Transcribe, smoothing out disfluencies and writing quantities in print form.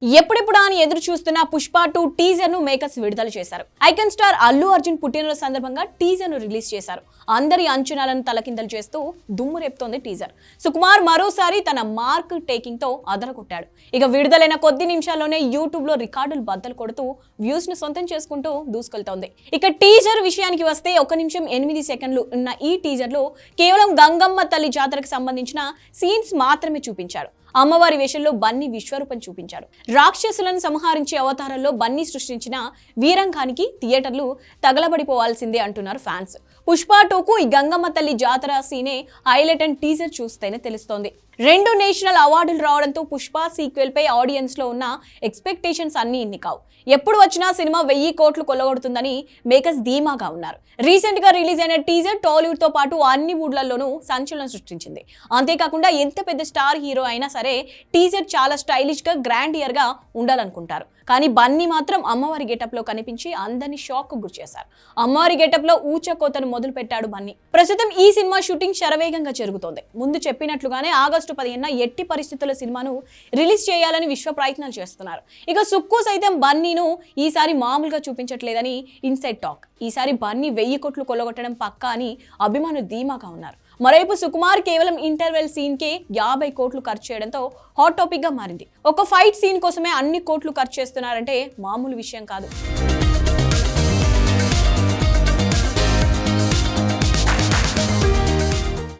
ఎప్పుడెప్పుడా అని ఎదురు చూస్తున్న పుష్ప 2 టీజర్ ను మేకర్స్ విడుదల చేశారు. ఐకాన్ స్టార్ అల్లు అర్జున్ పుట్టినరోజు సందర్భంగా టీజర్ ను రిలీజ్ చేశారు. అందరి అంచనాలను తలకిందలు చేస్తూ దుమ్ము రేపుతోంది టీజర్. సుకుమార్ మరోసారి తన మార్క్ టేకింగ్ తో అదరగొట్టాడు. ఇక విడుదలైన కొద్ది నిమిషాల్లోనే యూట్యూబ్ లో రికార్డులు బద్దలు కొడుతూ వ్యూస్ ను సొంతం చేసుకుంటూ దూసుకెళ్తోంది. ఇక టీజర్ విషయానికి వస్తే 1 నిమిషం 8 సెకండ్లు ఉన్న ఈ టీజర్ లో కేవలం గంగమ్మ తల్లి జాతరకు సంబంధించిన సీన్స్ మాత్రమే చూపించాడు. అమ్మవారి వేషంలో బన్నీ విశ్వరూపం చూపించాడు. రాక్షసులను సంహరించే అవతారంలో బన్నీ సృష్టించిన వీరంగానికి థియేటర్లు తగలబడిపోవాల్సిందే అంటున్నారు ఫ్యాన్స్. పుష్ప 2కు ఈ గంగమ్మ తల్లి జాతర సీనే హైలైట్ అండ్ టీజర్ చూస్తేనే తెలుస్తోంది. 2 నేషనల్ అవార్డులు రావడంతో పుష్ప సీక్వెల్ పై ఆడియన్స్ లో ఉన్న ఎక్స్పెక్టేషన్స్ అన్ని ఇన్ని కావు. ఎప్పుడు వచ్చినా సినిమా 1000 కోట్లు కొల్లగొడుతుందని మేకర్స్ ధీమాగా ఉన్నారు. రీసెంట్ గా రిలీజ్ అయిన టీజర్ టాలీవుడ్ తో పాటు అన్ని వుడ్లలోనూ సంచలనం సృష్టించింది. అంతేకాకుండా ఎంత పెద్ద స్టార్ హీరో అయినా సరే టీజర్ చాలా స్టైలిష్ గా గ్రాండియర్ గా ఉండాలనుకుంటారు. కానీ బన్నీ మాత్రం అమ్మవారి గెటప్ లో కనిపించి అందరినీ షాక్ కు గురిచేశారు. అమ్మవారి గెటప్ లో ఊచకోతను మొదలు పెట్టాడు బన్నీ. ప్రస్తుతం ఈ సినిమా షూటింగ్ శరవేగంగా జరుగుతోంది. ముందు చెప్పినట్లుగానే ఆగస్టు 15న ఎట్టి పరిస్థితుల్లో సినిమాను రిలీజ్ చేయాలని విశ్వ ప్రయత్నాలు చేస్తున్నారు. ఇక సుక్కు సైతం బన్నీను ఈసారి మామూలుగా చూపించట్లేదని ఇన్సైడ్ టాక్. ఈసారి బన్నీ 1000 కోట్లు కొల్లగొట్టడం పక్కా అని అభిమానులు ధీమాగా ఉన్నారు. మరోవైపు సుకుమార్ కేవలం ఇంటర్వెల్ సీన్ కే 50 కోట్లు ఖర్చు చేయడంతో హాట్ టాపిక్ గా మారింది. ఒక ఫైట్ సీన్ కోసమే అన్ని కోట్లు ఖర్చు చేస్తున్నారంటే మామూలు విషయం కాదు.